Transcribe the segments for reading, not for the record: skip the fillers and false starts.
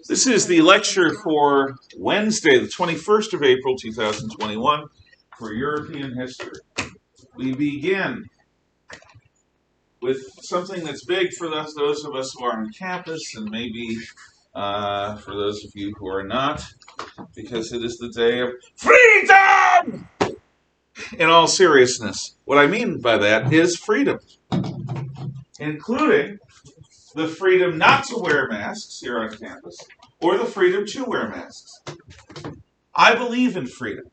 This is the lecture for Wednesday, the 21st of April, 2021, for European history. We begin with something that's big for those of us who are on campus, and maybe for those of you who are not, because it is the day of freedom! In all seriousness, what I mean by that is freedom, including the freedom not to wear masks here on campus, or the freedom to wear masks. I believe in freedom.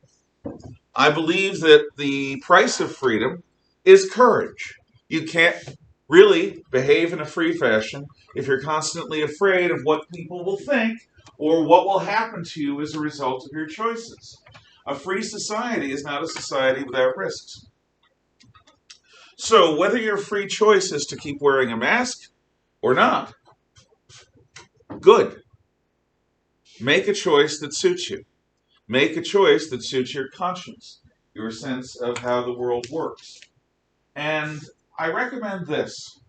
I believe that the price of freedom is courage. You can't really behave in a free fashion if you're constantly afraid of what people will think or what will happen to you as a result of your choices. A free society is not a society without risks. So whether your free choice is to keep wearing a mask or not, good. Make a choice that suits you. Make a choice that suits your conscience, your sense of how the world works. And I recommend this.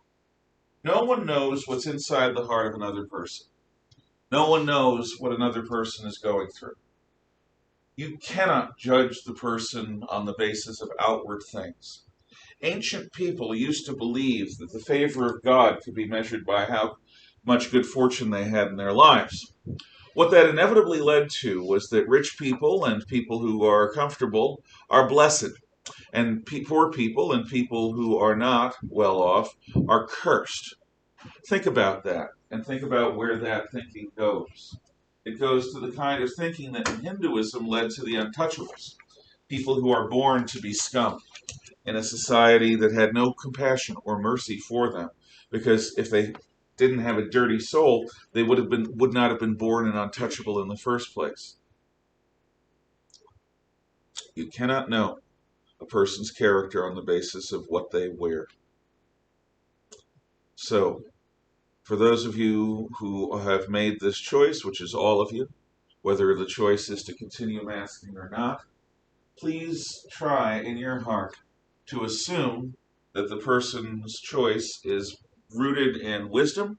No one knows what's inside the heart of another person. No one knows what another person is going through. You cannot judge the person on the basis of outward things. Ancient people used to believe that the favor of God could be measured by how much good fortune they had in their lives. What that inevitably led to was that rich people and people who are comfortable are blessed, and poor people and people who are not well off are cursed. Think about that, and think about where that thinking goes. It goes to the kind of thinking that in Hinduism led to the untouchables, people who are born to be scum in a society that had no compassion or mercy for them, because if they didn't have a dirty soul, they would not have been born and untouchable in the first place. You cannot know a person's character on the basis of what they wear. So, for those of you who have made this choice, which is all of you, whether the choice is to continue masking or not, please try in your heart to assume that the person's choice is rooted in wisdom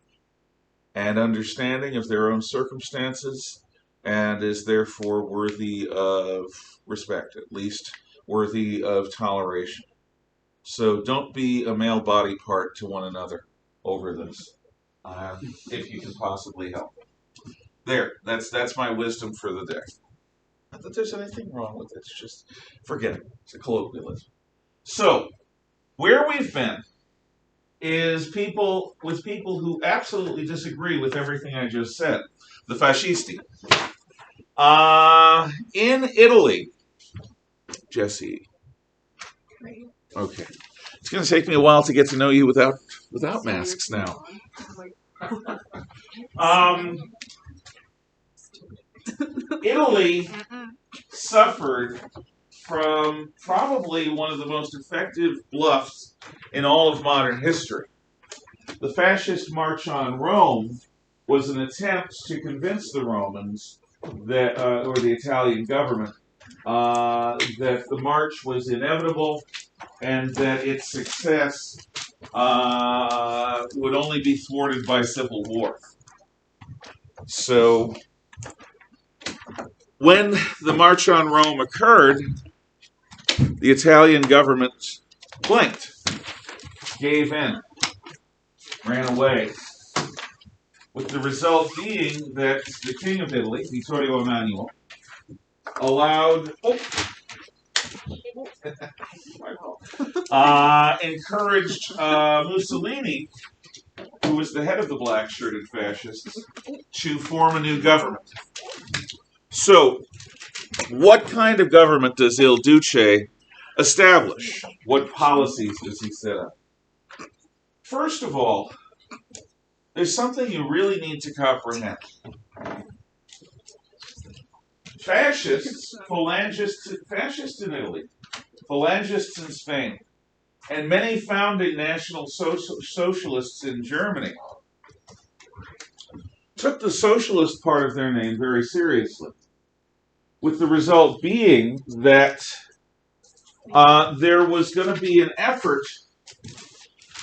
and understanding of their own circumstances, and is therefore worthy of respect, at least worthy of toleration. So don't be a male body part to one another over this, if you can possibly help. There, that's my wisdom for the day. Not that there's anything wrong with it, it's just, forget it. It's a colloquialism. So, where we've been is people who absolutely disagree with everything I just said. The Fascisti. In Italy, Jesse. Okay. It's going to take me a while to get to know you without masks now. Italy suffered from probably one of the most effective bluffs in all of modern history. The fascist march on Rome was an attempt to convince the Romans that, or the Italian government, that the march was inevitable and that its success would only be thwarted by civil war. So, when the march on Rome occurred, the Italian government blinked, gave in, ran away, with the result being that the King of Italy, Vittorio Emanuele, allowed, encouraged Mussolini, who was the head of the black-shirted fascists, to form a new government. So, what kind of government does Il Duce establish? What policies does he set up? First of all, there's something you really need to comprehend. Fascists in Italy, phalangists in Spain, and many founding National Socialists in Germany took the socialist part of their name very seriously, with the result being that there was going to be an effort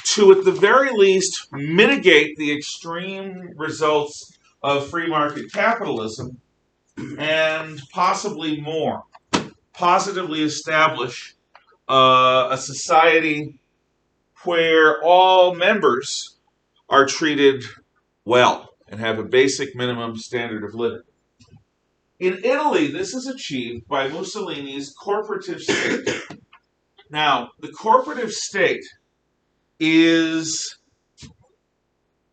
to, at the very least, mitigate the extreme results of free market capitalism and possibly more. Positively establish a society where all members are treated well and have a basic minimum standard of living. In Italy, this is achieved by Mussolini's Corporative State. Now, the Corporative State is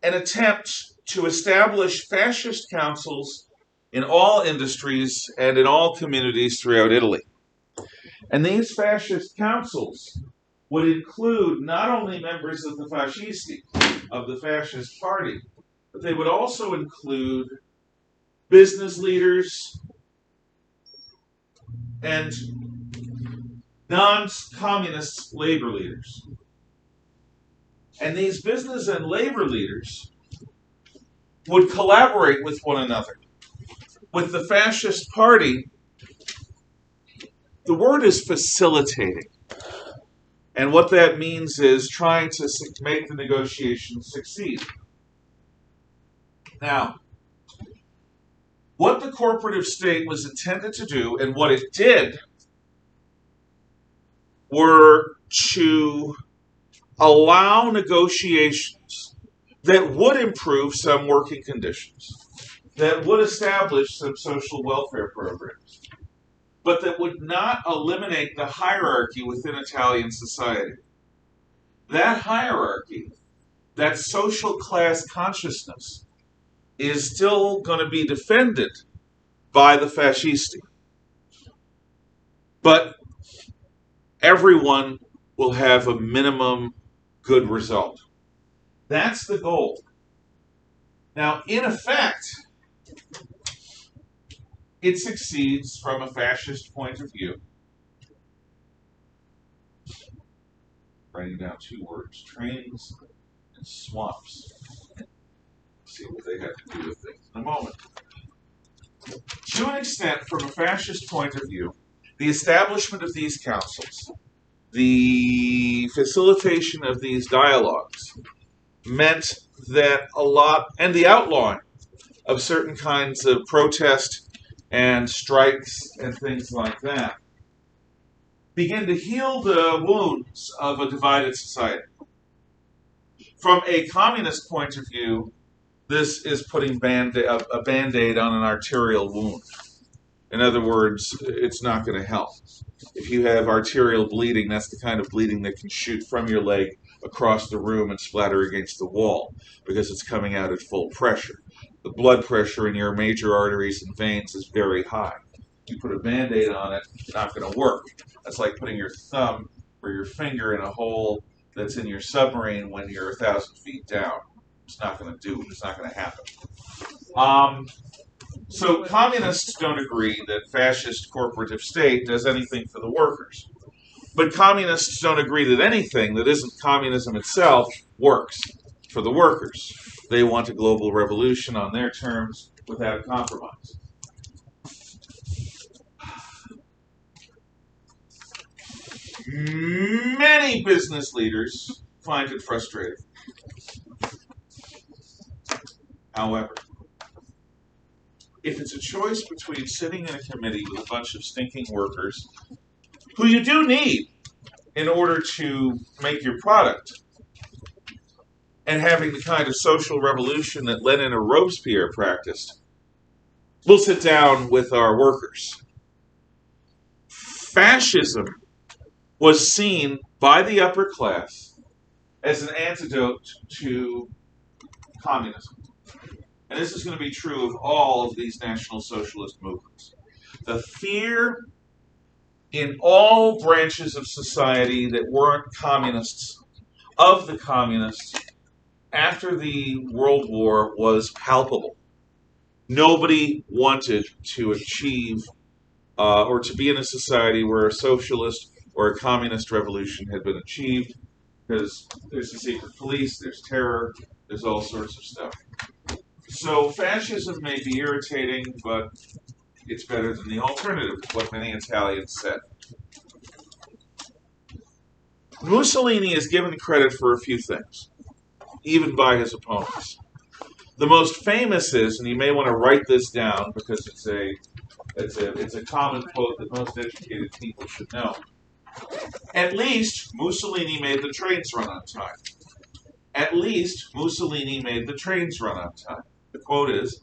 an attempt to establish fascist councils in all industries and in all communities throughout Italy. And these fascist councils would include not only members of the Fascisti, of the fascist party, but they would also include business leaders and non-communist labor leaders. And these business and labor leaders would collaborate with one another. With the fascist party, the word is facilitating. And what that means is trying to make the negotiations succeed. Now, what the Corporative State was intended to do, and what it did, were to allow negotiations that would improve some working conditions, that would establish some social welfare programs, but that would not eliminate the hierarchy within Italian society. That hierarchy, that social class consciousness, is still going to be defended by the fascisti. But everyone will have a minimum good result. That's the goal. Now, in effect, it succeeds from a fascist point of view. Writing down two words, trains and swamps. See what they have to do with things in a moment. To an extent, from a fascist point of view, the establishment of these councils, the facilitation of these dialogues, meant that a lot, and the outlawing of certain kinds of protest and strikes and things like that, begin to heal the wounds of a divided society. From a communist point of view, this is putting a Band-Aid on an arterial wound. In other words, it's not going to help. If you have arterial bleeding, that's the kind of bleeding that can shoot from your leg across the room and splatter against the wall because it's coming out at full pressure. The blood pressure in your major arteries and veins is very high. You put a Band-Aid on it, it's not going to work. That's like putting your thumb or your finger in a hole that's in your submarine when you're 1,000 feet down. It's not going to do it. It's not going to happen. So communists don't agree that fascist corporative state does anything for the workers. But communists don't agree that anything that isn't communism itself works for the workers. They want a global revolution on their terms without compromise. Many business leaders find it frustrating. However, if it's a choice between sitting in a committee with a bunch of stinking workers, who you do need in order to make your product, and having the kind of social revolution that Lenin or Robespierre practiced, we'll sit down with our workers. Fascism was seen by the upper class as an antidote to communism. And this is going to be true of all of these National Socialist movements. The fear in all branches of society that weren't communists, of the communists, after the World War was palpable. Nobody wanted to achieve or to be in a society where a socialist or a communist revolution had been achieved, because there's the secret police, there's terror, there's all sorts of stuff. So fascism may be irritating, but it's better than the alternative, is what many Italians said. Mussolini is given credit for a few things, even by his opponents. The most famous is, and you may want to write this down because it's a common quote that most educated people should know. At least Mussolini made the trains run on time. At least Mussolini made the trains run on time. The quote is,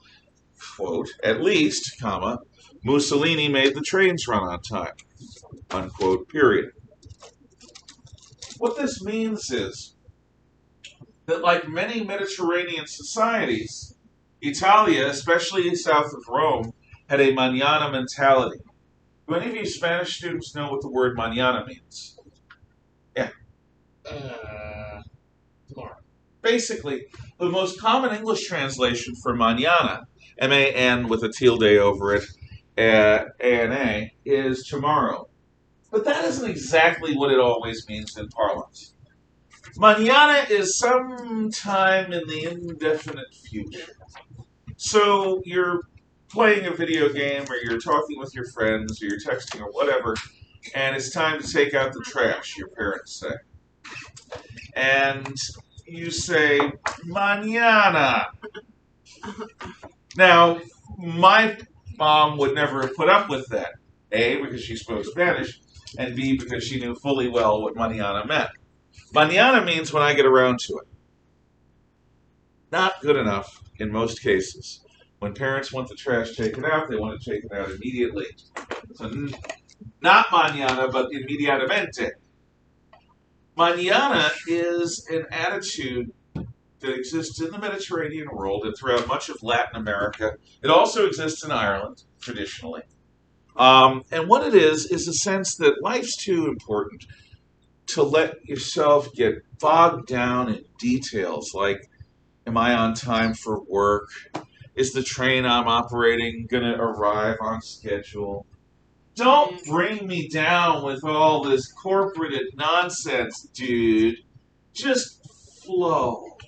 quote, at least, comma, Mussolini made the trains run on time, unquote, period. What this means is that, like many Mediterranean societies, Italia, especially south of Rome, had a mañana mentality. Do any of you Spanish students know what the word mañana means? Yeah. Tomorrow. Basically, the most common English translation for mañana, M-A-N with a tilde over it, A-N-A, is tomorrow. But that isn't exactly what it always means in parlance. Mañana is sometime in the indefinite future. So you're playing a video game, or you're talking with your friends, or you're texting, or whatever, and it's time to take out the trash, your parents say. And you say, mañana. Now, my mom would never have put up with that. A, because she spoke Spanish, and B, because she knew fully well what mañana meant. Mañana means when I get around to it. Not good enough in most cases. When parents want the trash taken out, they want it taken out immediately. So, not mañana, but inmediatamente. Mañana is an attitude that exists in the Mediterranean world and throughout much of Latin America. It also exists in Ireland, traditionally. And what it is a sense that life's too important to let yourself get bogged down in details like, am I on time for work? Is the train I'm operating going to arrive on schedule? Don't bring me down with all this corporate nonsense, dude. Just flow.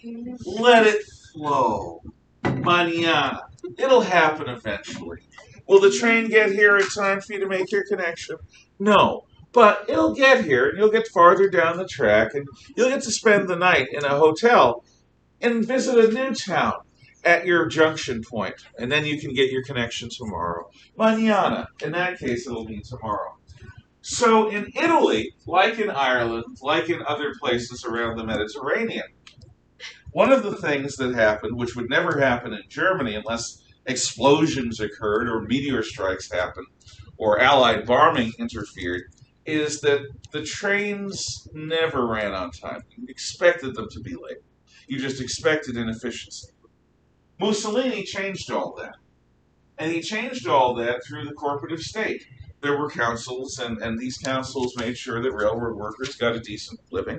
Let it flow. Mañana. It'll happen eventually. Will the train get here in time for you to make your connection? No. But it'll get here, and you'll get farther down the track, and you'll get to spend the night in a hotel and visit a new town at your junction point, and then you can get your connection tomorrow. Mañana. In that case, it'll be tomorrow. So in Italy, like in Ireland, like in other places around the Mediterranean, one of the things that happened, which would never happen in Germany unless explosions occurred or meteor strikes happened or Allied bombing interfered, is that the trains never ran on time. You expected them to be late. You just expected inefficiency. Mussolini changed all that. And he changed all that through the Corporative State. There were councils, and these councils made sure that railroad workers got a decent living,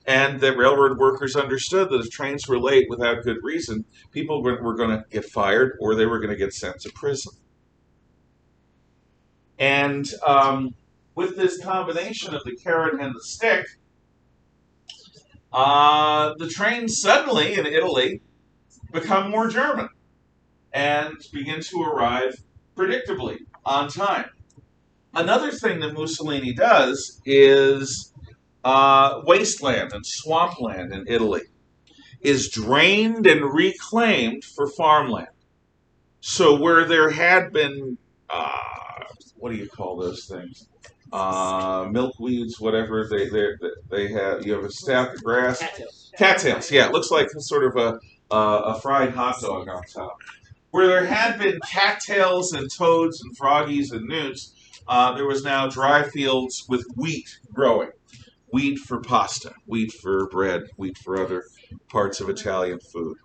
and that railroad workers understood that if trains were late without good reason, people were going to get fired or they were going to get sent to prison. And with this combination of the carrot and the stick, the trains suddenly in Italy become more German and begin to arrive predictably on time. Another thing that Mussolini does is wasteland and swampland in Italy is drained and reclaimed for farmland. So where there had been, what do you call those things? Milkweeds, whatever they have. You have a staff of grass. Cattails. Yeah, it looks like sort of a fried hot dog on top. Where there had been cattails and toads and froggies and newts, there was now dry fields with wheat growing. Wheat for pasta, wheat for bread, wheat for other parts of Italian food.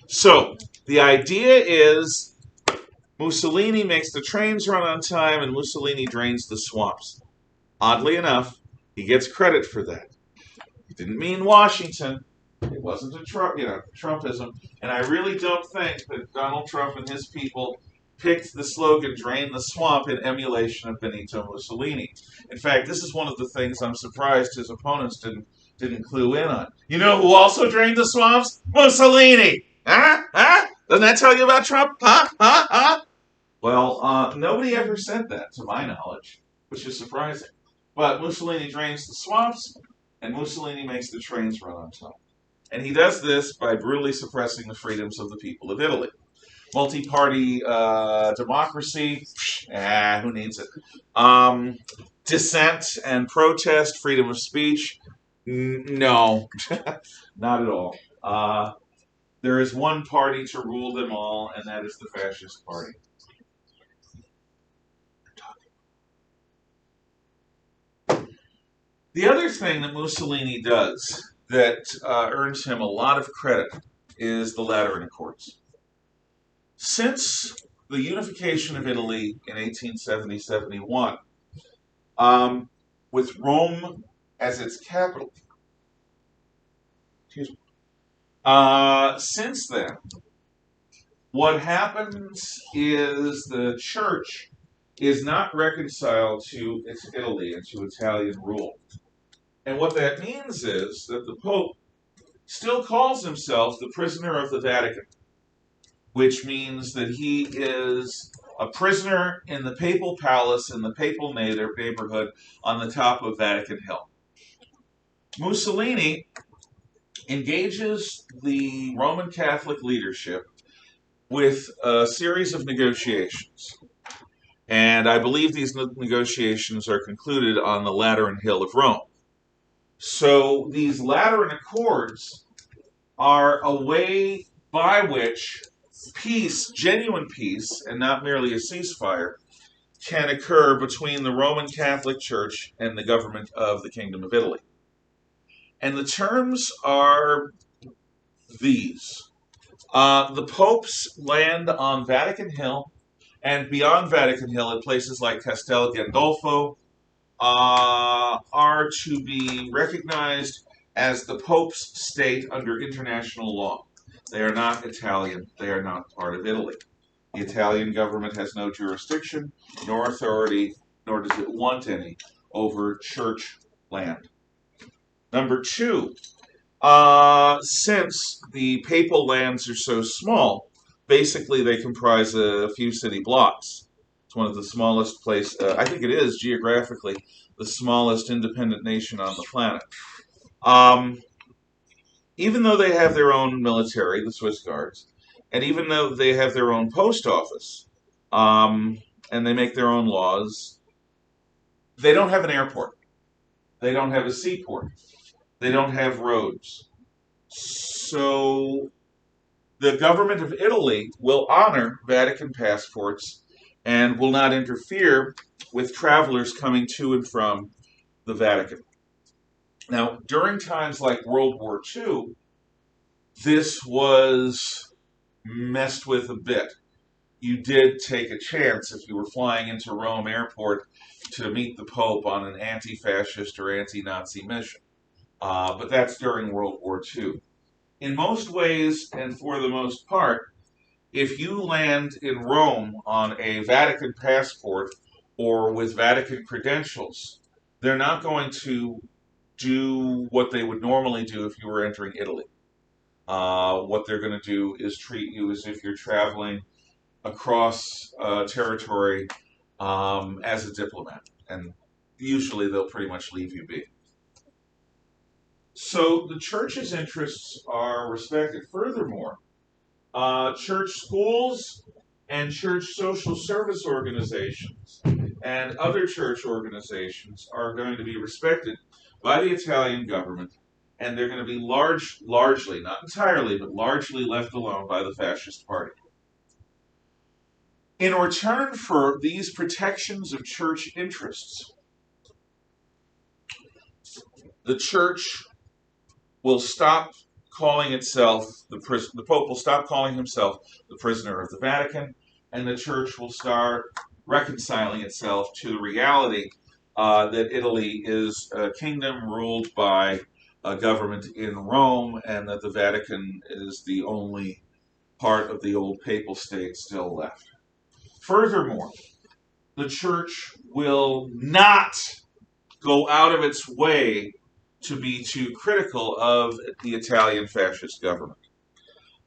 So the idea is Mussolini makes the trains run on time and Mussolini drains the swamps. Oddly enough, he gets credit for that. He didn't mean Washington. It wasn't a Trumpism. And I really don't think that Donald Trump and his people picked the slogan "Drain the Swamp" in emulation of Benito Mussolini. In fact, this is one of the things I'm surprised his opponents didn't clue in on. You know who also drained the swamps? Mussolini! Huh? Huh? Doesn't that tell you about Trump? Huh? Huh? Huh? Well, nobody ever said that, to my knowledge, which is surprising. But Mussolini drains the swamps, and Mussolini makes the trains run on time. And he does this by brutally suppressing the freedoms of the people of Italy. Multi-party democracy, who needs it? Dissent and protest, freedom of speech, no, not at all. There is one party to rule them all, and that is the Fascist Party. The other thing that Mussolini does that earns him a lot of credit is the Lateran Accords. Since the unification of Italy in 1870-71, with Rome as its capital, since then, what happens is the church is not reconciled to its Italy and to Italian rule. And what that means is that the Pope still calls himself the prisoner of the Vatican, which means that he is a prisoner in the papal palace in the papal neighborhood on the top of Vatican Hill. Mussolini engages the Roman Catholic leadership with a series of negotiations. And I believe these negotiations are concluded on the Lateran Hill of Rome. So these Lateran Accords are a way by which peace, genuine peace, and not merely a ceasefire, can occur between the Roman Catholic Church and the government of the Kingdom of Italy. And the terms are these. The popes land on Vatican Hill and beyond Vatican Hill at places like Castel Gandolfo are to be recognized as the Pope's state under international law. They are not Italian. They are not part of Italy. The Italian government has no jurisdiction, nor authority, nor does it want any, over church land. Number two, since the papal lands are so small, basically they comprise a few city blocks. It's one of the smallest places, I think it is geographically, the smallest independent nation on the planet. Even though they have their own military, the Swiss Guards, and even though they have their own post office, and they make their own laws, they don't have an airport. They don't have a seaport. They don't have roads. So the government of Italy will honor Vatican passports and will not interfere with travelers coming to and from the Vatican. Now, during times like World War II, this was messed with a bit. You did take a chance if you were flying into Rome Airport to meet the Pope on an anti-fascist or anti-Nazi mission. But that's during World War II. In most ways, and for the most part, if you land in Rome on a Vatican passport or with Vatican credentials, they're not going to do what they would normally do if you were entering Italy. What they're going to do is treat you as if you're traveling across territory as a diplomat. And usually they'll pretty much leave you be. So the church's interests are respected. Furthermore, church schools and church social service organizations and other church organizations are going to be respected by the Italian government, and they're going to be largely, not entirely, but largely left alone by the Fascist Party. In return for these protections of church interests, the church will stop calling itself the Pope will stop calling himself the prisoner of the Vatican, and the church will start reconciling itself to the reality that Italy is a kingdom ruled by a government in Rome, and that the Vatican is the only part of the old papal state still left. Furthermore, the church will not go out of its way to be too critical of the Italian fascist government.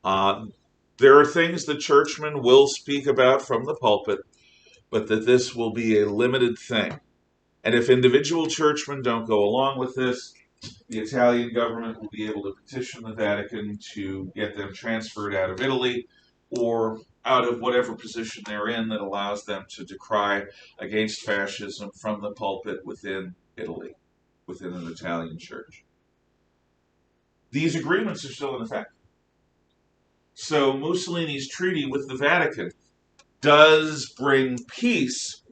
There are things the churchmen will speak about from the pulpit, but that this will be a limited thing. And if individual churchmen don't go along with this, The Italian government will be able to petition the Vatican to get them transferred out of Italy or out of whatever position they're in that allows them to decry against fascism from the pulpit within Italy, within an Italian church. These agreements are still in effect. So Mussolini's treaty with the Vatican does bring peace,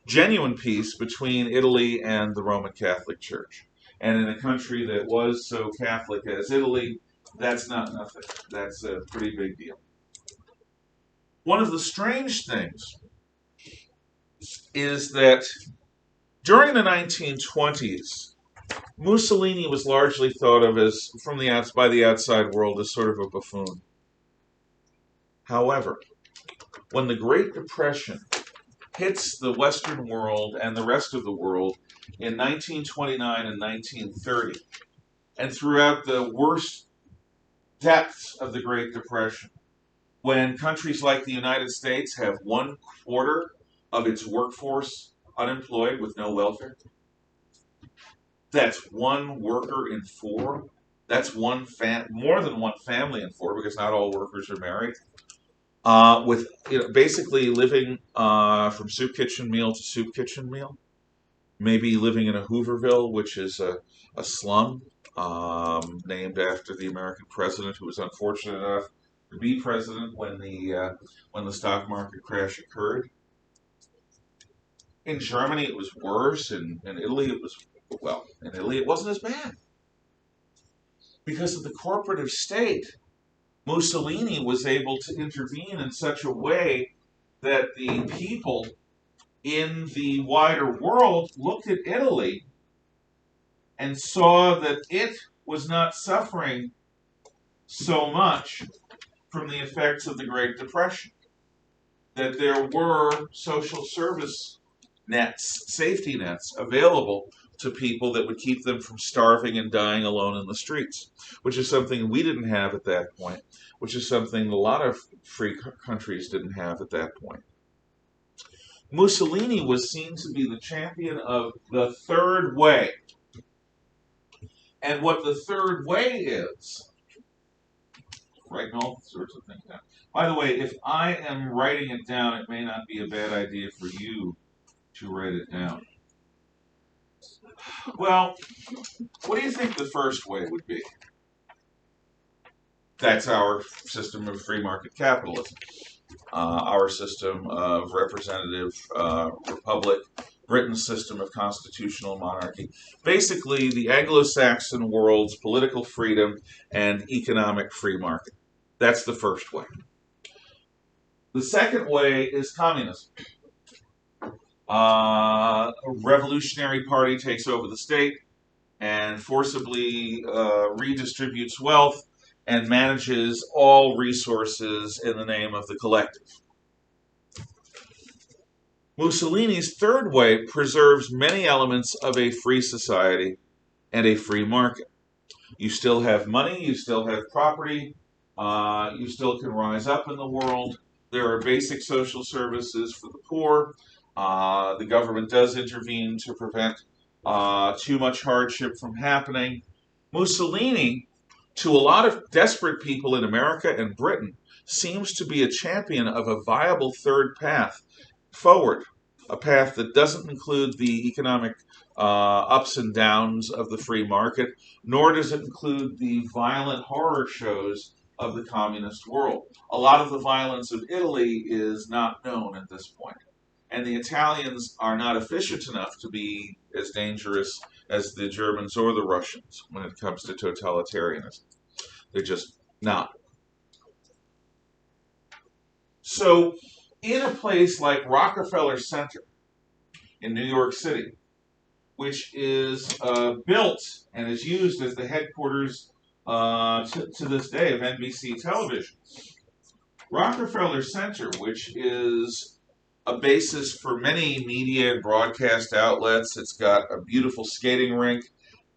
genuine peace, between Italy and the Roman Catholic Church. And in a country that was so Catholic as Italy, that's not nothing. That's a pretty big deal. One of the strange things is that during the 1920s, Mussolini was largely thought of as, by the outside world, as sort of a buffoon. However, when the Great Depression hits the Western world and the rest of the world in 1929 and 1930, and throughout the worst depths of the Great Depression, when countries like the United States have 1/4 of its workforce unemployed with no welfare, that's one worker in four. That's more than one family in four, because not all workers are married. With basically living from soup kitchen meal to soup kitchen meal, maybe living in a Hooverville, which is a slum named after the American president who was unfortunate enough to be president when the stock market crash occurred. In Germany, it was worse. In Italy, in Italy, it wasn't as bad because of the corporative state. Mussolini was able to intervene in such a way that the people in the wider world looked at Italy and saw that it was not suffering so much from the effects of the Great Depression, that there were social service nets, safety nets, available to people that would keep them from starving and dying alone in the streets, which is something we didn't have at that point, which is something a lot of free countries didn't have at that point. Mussolini was seen to be the champion of the third way. And what the third way is, writing all sorts of things down. By the way, if I am writing it down, it may not be a bad idea for you to write it down. Well, what do you think the first way would be? That's our system of free market capitalism, our system of representative republic, Britain's system of constitutional monarchy. Basically, the Anglo-Saxon world's political freedom and economic free market. That's the first way. The second way is communism. A revolutionary party takes over the state and forcibly redistributes wealth and manages all resources in the name of the collective. Mussolini's third way preserves many elements of a free society and a free market. You still have money, you still have property, you still can rise up in the world. There are basic social services for the poor. The government does intervene to prevent too much hardship from happening. Mussolini, to a lot of desperate people in America and Britain, seems to be a champion of a viable third path forward, a path that doesn't include the economic ups and downs of the free market, nor does it include the violent horror shows of the communist world. A lot of the violence of Italy is not known at this point. And the Italians are not efficient enough to be as dangerous as the Germans or the Russians when it comes to totalitarianism. They're just not. So, in a place like Rockefeller Center in New York City, which is built and is used as the headquarters to this day of NBC television, Rockefeller Center, which is a basis for many media and broadcast outlets. It's got a beautiful skating rink,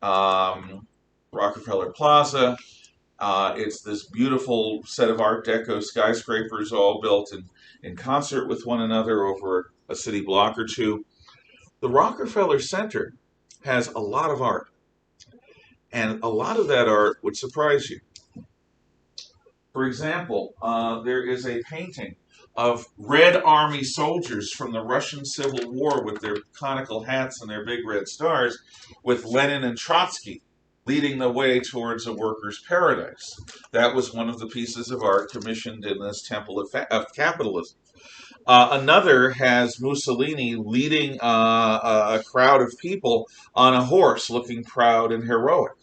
Rockefeller Plaza. It's this beautiful set of Art Deco skyscrapers all built in concert with one another over a city block or two. The Rockefeller Center has a lot of art. And a lot of that art would surprise you. For example, there is a painting of Red Army soldiers from the Russian Civil War with their conical hats and their big red stars, with Lenin and Trotsky leading the way towards a worker's paradise. That was one of the pieces of art commissioned in this Temple of Capitalism. Another has Mussolini leading a crowd of people on a horse, looking proud and heroic,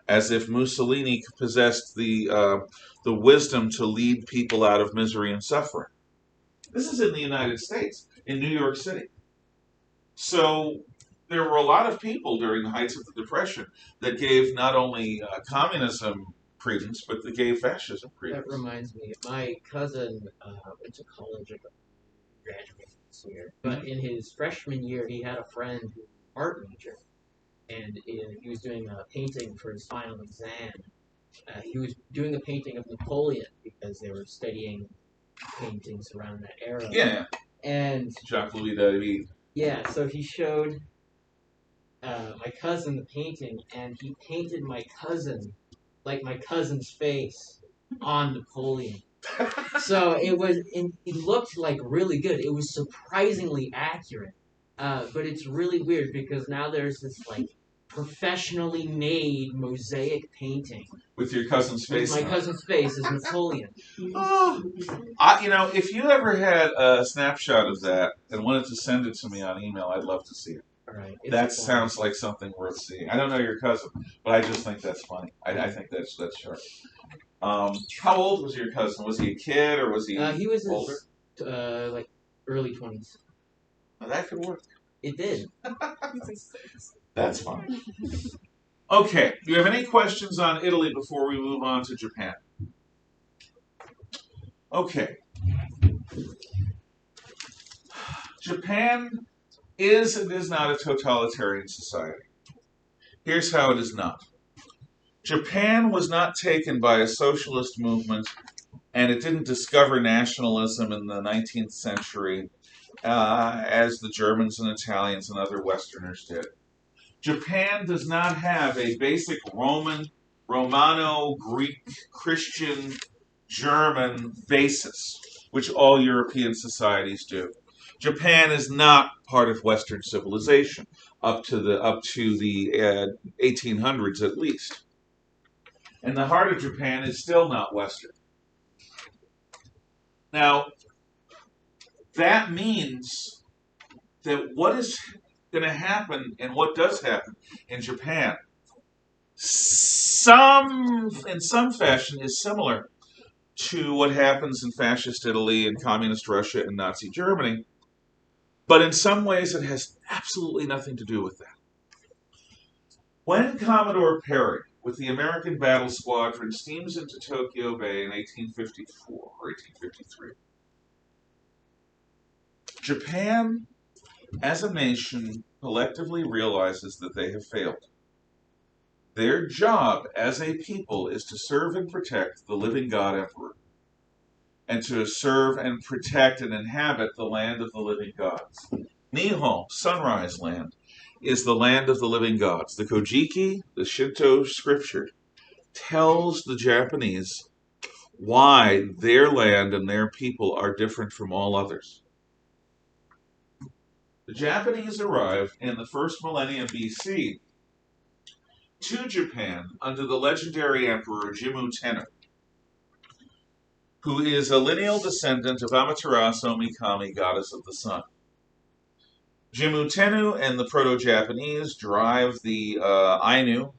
as if Mussolini possessed the wisdom to lead people out of misery and suffering. This is in the United States, in New York City. So there were a lot of people during the heights of the Depression that gave not only communism credence, but they gave fascism credence. That reminds me, my cousin went to college, graduated this year, but in his freshman year, he had a friend who was an art major, and he was doing a painting for his final exam. He was doing a painting of Napoleon because they were studying paintings around that era. Yeah, and Jacques-Louis David. Yeah, so he showed my cousin the painting, and he painted my cousin like my cousin's face on Napoleon. So it looked like really good. It was surprisingly accurate. But it's really weird because now there's this like professionally made mosaic painting with your cousin's face. My cousin's face is Napoleon. Oh, if you ever had a snapshot of that and wanted to send it to me on email, I'd love to see it. Right. That sounds like something worth seeing. I don't know your cousin, but I just think that's funny. I think that's sharp. How old was your cousin? Was he a kid or was he older? Like early 20s. Well, that could work. It did. That's fine. Okay, do you have any questions on Italy before we move on to Japan? Okay. Japan is and is not a totalitarian society. Here's how it is not. Japan was not taken by a socialist movement, and it didn't discover nationalism in the 19th century as the Germans and Italians and other Westerners did. Japan does not have a basic Romano, Greek, Christian, German basis, which all European societies do. Japan is not part of Western civilization up to the 1800s at least. And the heart of Japan is still not Western. Now, that means that what is going to happen and what does happen in Japan, in some fashion, is similar to what happens in Fascist Italy and Communist Russia and Nazi Germany, but in some ways it has absolutely nothing to do with that. When Commodore Perry, with the American Battle Squadron, steams into Tokyo Bay in 1854 or 1853, Japan, as a nation, collectively realizes that they have failed. Their job as a people is to serve and protect the living God Emperor, and to serve and protect and inhabit the land of the living gods. Nihon, sunrise land, is the land of the living gods. The Kojiki, the Shinto scripture, tells the Japanese why their land and their people are different from all others. The Japanese arrived in the first millennium BC to Japan under the legendary emperor Jimmu Tenno, who is a lineal descendant of Amaterasu Mikami, goddess of the sun. Jimmu Tenno and the Proto-Japanese drive the Ainu,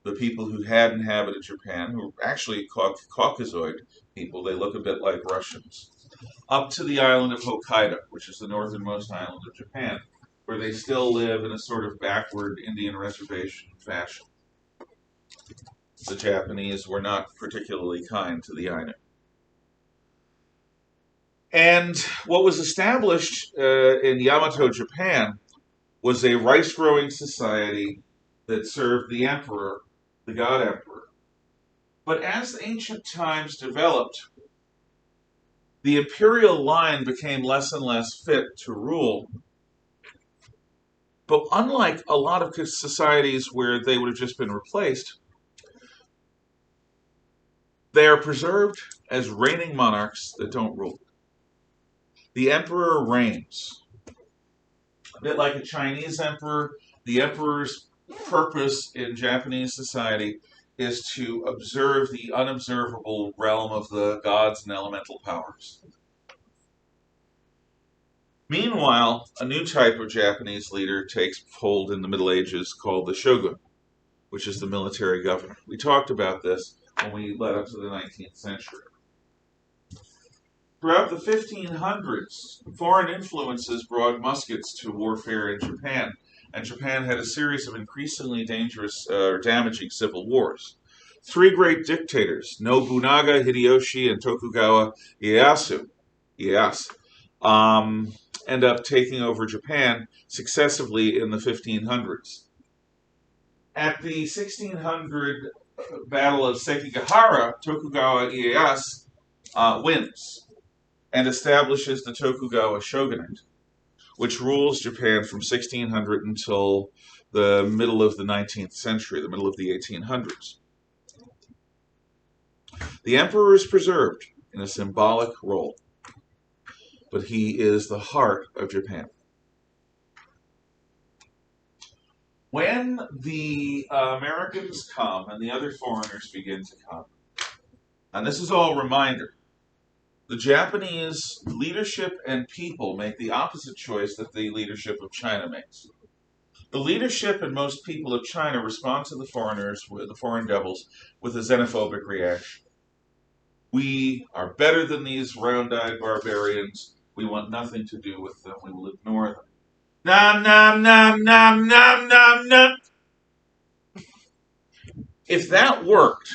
the people who had inhabited Japan, who are actually Caucasoid people, they look a bit like Russians, up to the island of Hokkaido, which is the northernmost island of Japan, where they still live in a sort of backward Indian reservation fashion. The Japanese were not particularly kind to the Ainu. And what was established in Yamato, Japan, was a rice-growing society that served the emperor, the god emperor. But as ancient times developed, the imperial line became less and less fit to rule But unlike a lot of societies where they would have just been replaced, they are preserved as reigning monarchs that don't rule. The emperor reigns. A bit like a Chinese emperor, the emperor's purpose in Japanese society is to observe the unobservable realm of the gods and elemental powers. Meanwhile, a new type of Japanese leader takes hold in the Middle Ages called the shogun, which is the military governor. We talked about this when we led up to the 19th century. Throughout the 1500s, foreign influences brought muskets to warfare in Japan, and Japan had a series of increasingly dangerous or damaging civil wars. Three great dictators, Nobunaga, Hideyoshi, and Tokugawa Ieyasu, end up taking over Japan successively in the 1500s. At the 1600 Battle of Sekigahara, Tokugawa Ieyasu wins and establishes the Tokugawa shogunate, which rules Japan from 1600 until the middle of the 19th century, the middle of the 1800s. The emperor is preserved in a symbolic role, but he is the heart of Japan. When the Americans come and the other foreigners begin to come, and this is all a reminder, the Japanese leadership and people make the opposite choice that the leadership of China makes. The leadership and most people of China respond to the foreigners, the foreign devils, with a xenophobic reaction. We are better than these round-eyed barbarians. We want nothing to do with them. We will ignore them. Nom, nom, nom, nom, nom, nom, nom. If that worked,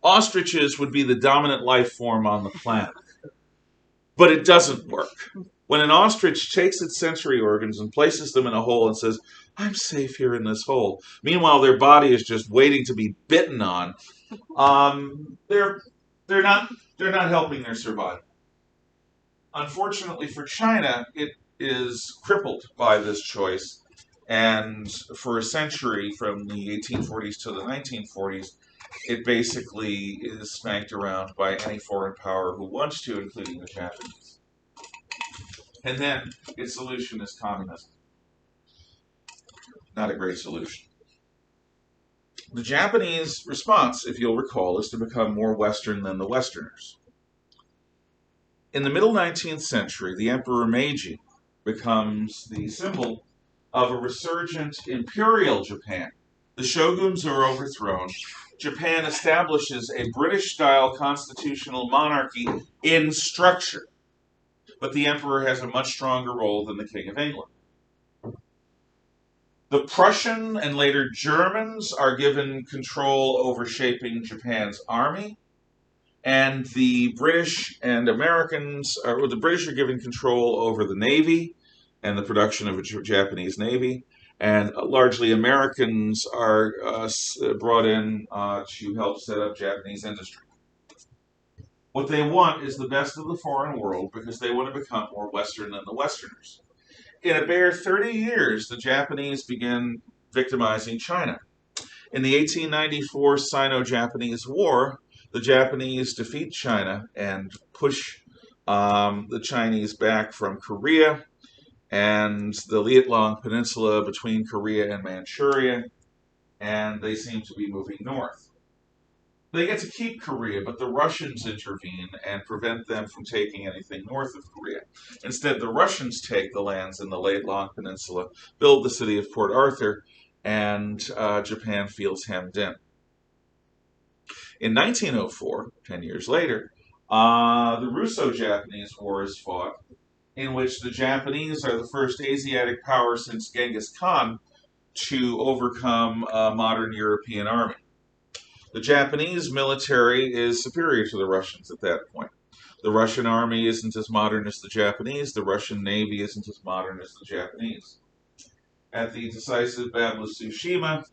ostriches would be the dominant life form on the planet. But it doesn't work. When an ostrich takes its sensory organs and places them in a hole and says, I'm safe here in this hole, meanwhile their body is just waiting to be bitten on, they're not helping their survival. Unfortunately for China, it is crippled by this choice, and for a century, from the 1840s to the 1940s, it basically is spanked around by any foreign power who wants to, including the Japanese. And then its solution is communism. Not a great solution. The Japanese response, if you'll recall, is to become more Western than the Westerners. In the middle 19th century, the Emperor Meiji becomes the symbol of a resurgent Imperial Japan. The shoguns are overthrown. Japan establishes a British-style constitutional monarchy in structure, but the emperor has a much stronger role than the King of England. The Prussian and later Germans are given control over shaping Japan's army, and the British and Americans, or the British are given control over the Navy and the production of a Japanese Navy, and largely Americans are brought in to help set up Japanese industry. What they want is the best of the foreign world because they want to become more Western than the Westerners. In a bare 30 years, the Japanese begin victimizing China. In the 1894 Sino-Japanese War, the Japanese defeat China and push the Chinese back from Korea and the Lateran Peninsula between Korea and Manchuria, and they seem to be moving north. They get to keep Korea, but the Russians intervene and prevent them from taking anything north of Korea. Instead, the Russians take the lands in the Lateran Peninsula, build the city of Port Arthur, and Japan feels hemmed in. In 1904, 10 years later, the Russo-Japanese War is fought, in which the Japanese are the first Asiatic power since Genghis Khan to overcome a modern European army. The Japanese military is superior to the Russians at that point. The Russian army isn't as modern as the Japanese. The Russian navy isn't as modern as the Japanese. At the decisive Battle of Tsushima,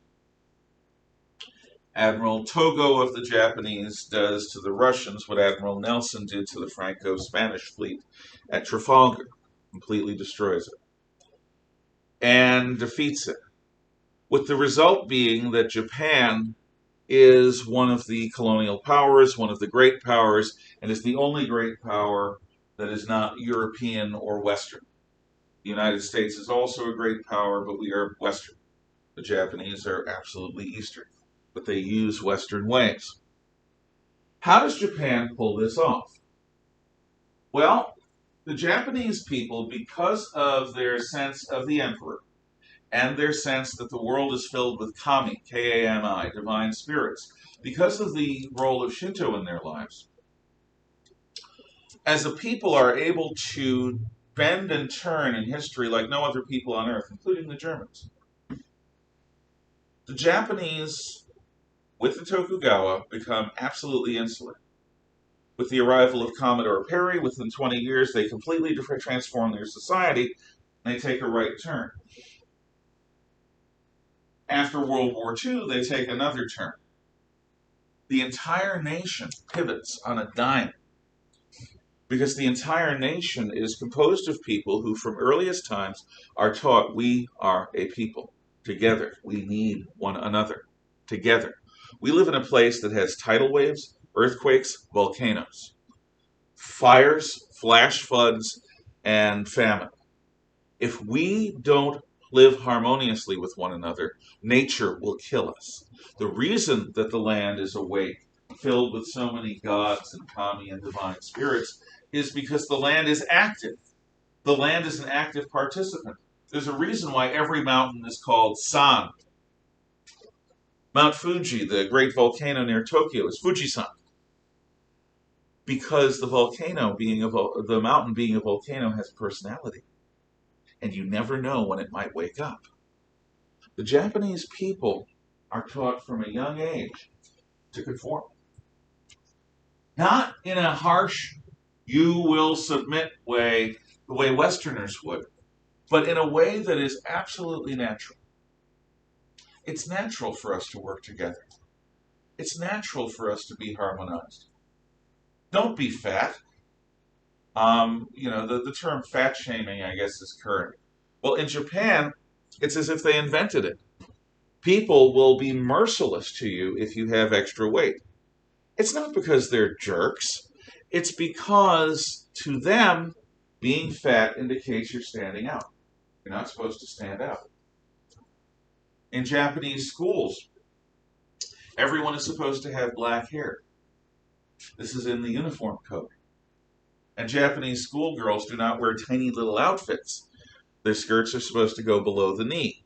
Admiral Togo of the Japanese does to the Russians what Admiral Nelson did to the Franco-Spanish fleet at Trafalgar, completely destroys it. and defeats it, with the result being that Japan is one of the colonial powers, one of the great powers, and is the only great power that is not European or Western. The United States is also a great power, but we are Western. The Japanese are absolutely Eastern, but they use Western ways. How does Japan pull this off? Well, the Japanese people, because of their sense of the emperor and their sense that the world is filled with kami, K-A-M-I, divine spirits, because of the role of Shinto in their lives, as a people are able to bend and turn in history like no other people on earth, including the Germans. The Japanese, with the Tokugawa, become absolutely insular. With the arrival of Commodore Perry, within 20 years, they completely transform their society, and they take a right turn. After World War II, they take another turn. The entire nation pivots on a dime, because the entire nation is composed of people who, from earliest times, are taught we are a people. Together, we need one another. Together. We live in a place that has tidal waves, earthquakes, volcanoes, fires, flash floods, and famine. If we don't live harmoniously with one another, nature will kill us. The reason that the land is awake, filled with so many gods and kami and divine spirits, is because the land is active. The land is an active participant. There's a reason why every mountain is called San. Mount Fuji, the great volcano near Tokyo, is Fujisan, because the mountain being a volcano has personality, and you never know when it might wake up. The Japanese people are taught from a young age to conform. Not in a harsh, you will submit way, the way Westerners would, but in a way that is absolutely natural. It's natural for us to work together. It's natural for us to be harmonized. Don't be fat. The term fat shaming, I guess, is current. Well, in Japan, it's as if they invented it. People will be merciless to you if you have extra weight. It's not because they're jerks. It's because, to them, being fat indicates you're standing out. You're not supposed to stand out. In Japanese schools, everyone is supposed to have black hair. This is in the uniform code. And Japanese schoolgirls do not wear tiny little outfits. Their skirts are supposed to go below the knee.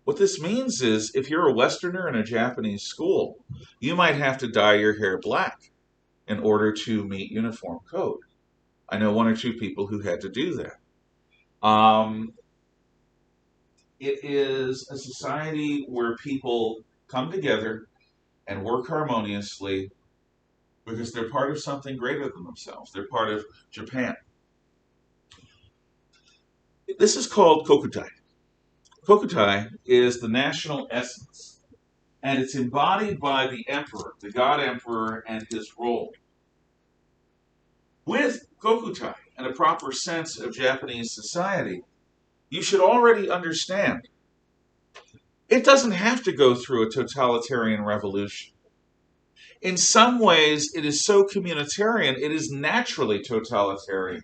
What this means is, if you're a Westerner in a Japanese school, you might have to dye your hair black in order to meet uniform code. I know one or two people who had to do that. It is a society where people come together and work harmoniously because they're part of something greater than themselves. They're part of Japan. This is called Kokutai. Kokutai is the national essence, and it's embodied by the emperor, the god emperor, and his role. With Kokutai and a proper sense of Japanese society, you should already understand it doesn't have to go through a totalitarian revolution. In some ways, it is so communitarian, it is naturally totalitarian,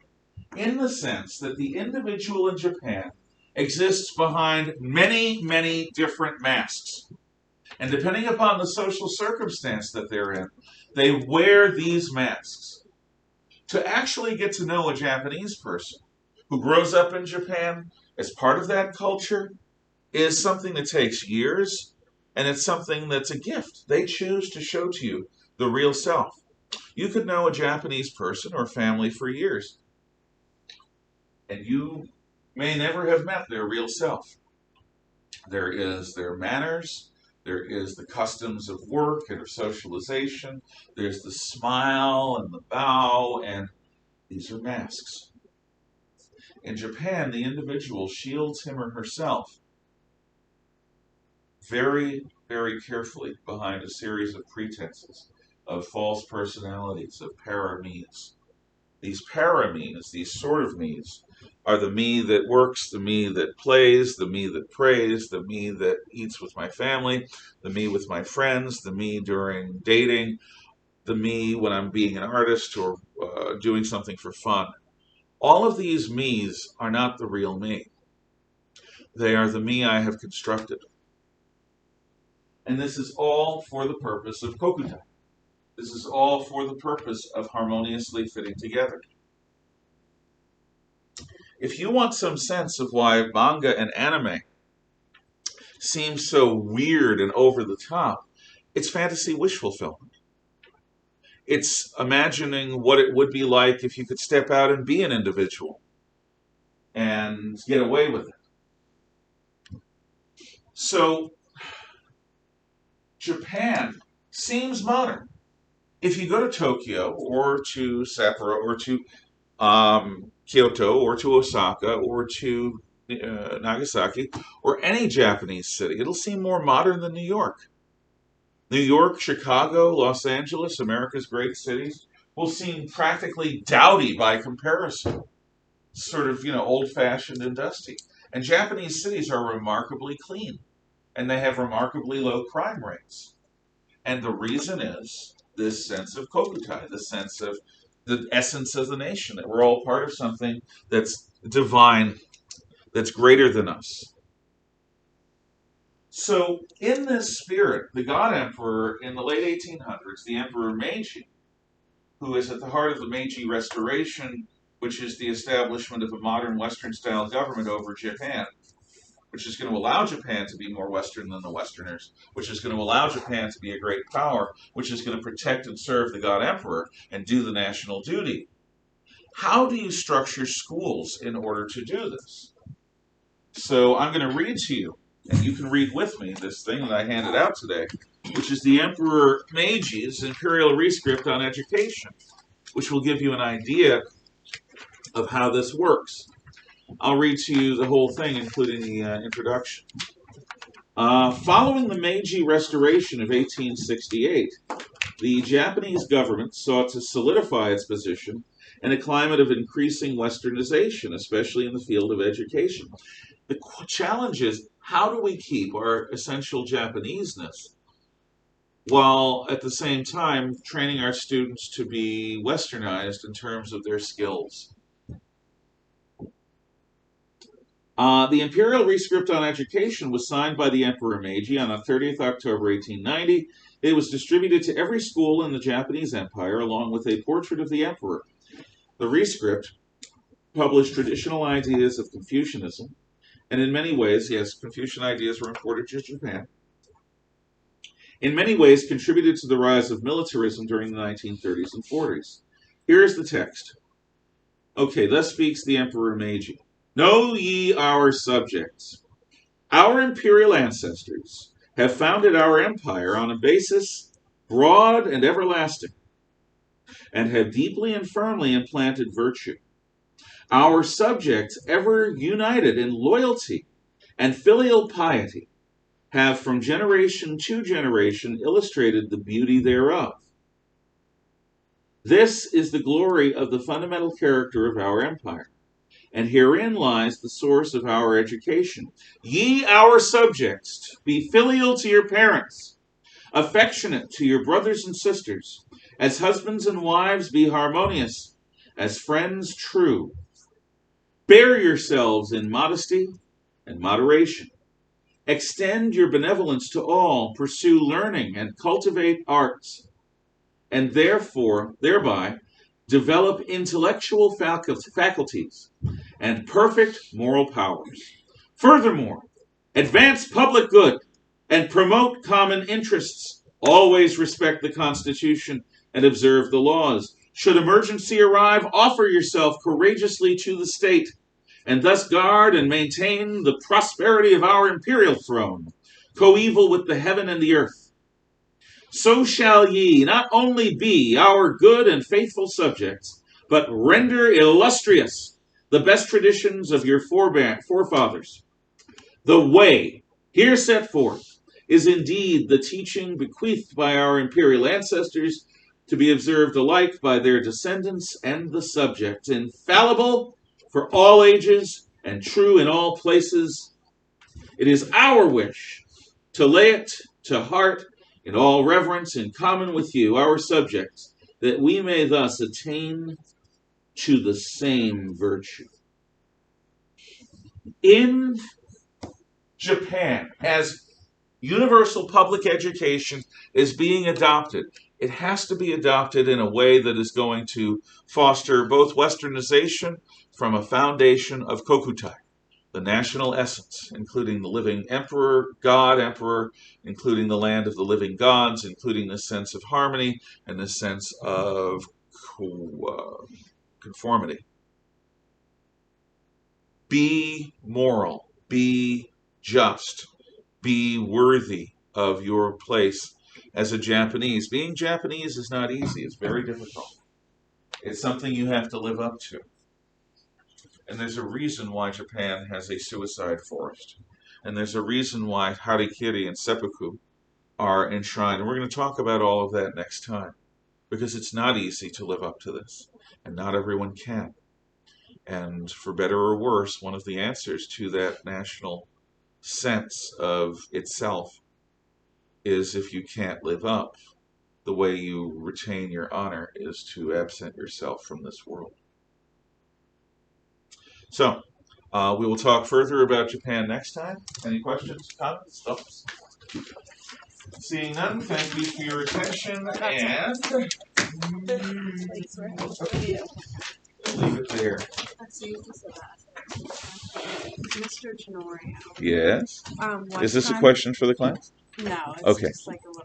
in the sense that the individual in Japan exists behind many, many different masks. And depending upon the social circumstance that they're in, they wear these masks. To actually get to know a Japanese person who grows up in Japan as part of that culture is something that takes years, and it's something that's a gift. They choose to show to you the real self. You could know a Japanese person or family for years, and you may never have met their real self. There is their manners, there is the customs of work and of socialization, there's the smile and the bow, and these are masks. In Japan, the individual shields him or herself very, very carefully behind a series of pretenses, of false personalities, of parames. These parames, these sort of me's, are the me that works, the me that plays, the me that prays, the me that eats with my family, the me with my friends, the me during dating, the me when I'm being an artist or doing something for fun. All of these me's are not the real me. They are the me I have constructed. And this is all for the purpose of Kokutai. This is all for the purpose of harmoniously fitting together. If you want some sense of why manga and anime seem so weird and over the top, it's fantasy wish fulfillment. It's imagining what it would be like if you could step out and be an individual and get away with it. So, Japan seems modern. If you go to Tokyo or to Sapporo or to Kyoto or to Osaka or to Nagasaki or any Japanese city, it'll seem more modern than New York. New York, Chicago, Los Angeles, America's great cities, will seem practically dowdy by comparison. Sort of, old-fashioned and dusty. And Japanese cities are remarkably clean, and they have remarkably low crime rates. And the reason is this sense of kokutai, the sense of the essence of the nation, that we're all part of something that's divine, that's greater than us. So, in this spirit, the God Emperor in the late 1800s, the Emperor Meiji, who is at the heart of the Meiji Restoration, which is the establishment of a modern Western-style government over Japan, which is going to allow Japan to be more Western than the Westerners, which is going to allow Japan to be a great power, which is going to protect and serve the God Emperor and do the national duty. How do you structure schools in order to do this? So I'm going to read to you, and you can read with me this thing that I handed out today, which is the Emperor Meiji's Imperial Rescript on Education, which will give you an idea of how this works. I'll read to you the whole thing, including the introduction. Following the Meiji Restoration of 1868, the Japanese government sought to solidify its position in a climate of increasing westernization, especially in the field of education. The challenge is, how do we keep our essential Japaneseness while at the same time training our students to be westernized in terms of their skills? The Imperial Rescript on Education was signed by the Emperor Meiji on the 30th October 1890. It was distributed to every school in the Japanese Empire, along with a portrait of the Emperor. The Rescript published traditional ideas of Confucianism, and in many ways, yes, Confucian ideas were imported to Japan, in many ways contributed to the rise of militarism during the 1930s and 40s. Here is the text. Okay, thus speaks the Emperor Meiji. Know ye our subjects. Our imperial ancestors have founded our empire on a basis broad and everlasting, and have deeply and firmly implanted virtue. Our subjects, ever united in loyalty and filial piety, have from generation to generation illustrated the beauty thereof. This is the glory of the fundamental character of our empire, and herein lies the source of our education. Ye, our subjects, be filial to your parents, affectionate to your brothers and sisters, as husbands and wives be harmonious, as friends true. Bear yourselves in modesty and moderation. Extend your benevolence to all, pursue learning and cultivate arts, and thereby develop intellectual faculties and perfect moral powers. Furthermore, advance public good and promote common interests. Always respect the Constitution and observe the laws. Should emergency arrive, offer yourself courageously to the state, and thus guard and maintain the prosperity of our imperial throne, coeval with the heaven and the earth. So shall ye not only be our good and faithful subjects, but render illustrious the best traditions of your forefathers. The way here set forth is indeed the teaching bequeathed by our imperial ancestors, to be observed alike by their descendants and the subjects, infallible, for all ages and true in all places. It is our wish to lay it to heart in all reverence in common with you, our subjects, that we may thus attain to the same virtue. In Japan, as universal public education is being adopted, it has to be adopted in a way that is going to foster both westernization from a foundation of Kokutai, the national essence, including the living emperor, God emperor, including the land of the living gods, including the sense of harmony and the sense of conformity. Be moral, be just, be worthy of your place as a Japanese. Being Japanese is not easy, it's very difficult. It's something you have to live up to. And there's a reason why Japan has a suicide forest. And there's a reason why harikiri and seppuku are enshrined. And we're going to talk about all of that next time. Because it's not easy to live up to this. And not everyone can. And for better or worse, one of the answers to that national sense of itself is, if you can't live up, the way you retain your honor is to absent yourself from this world. So, we will talk further about Japan next time. Any questions, comments, thoughts? Seeing none, thank you for your attention, and leave it there. Mr. Tenorio. Yes? One Is this a time- question for the class? No, it's Okay. just like a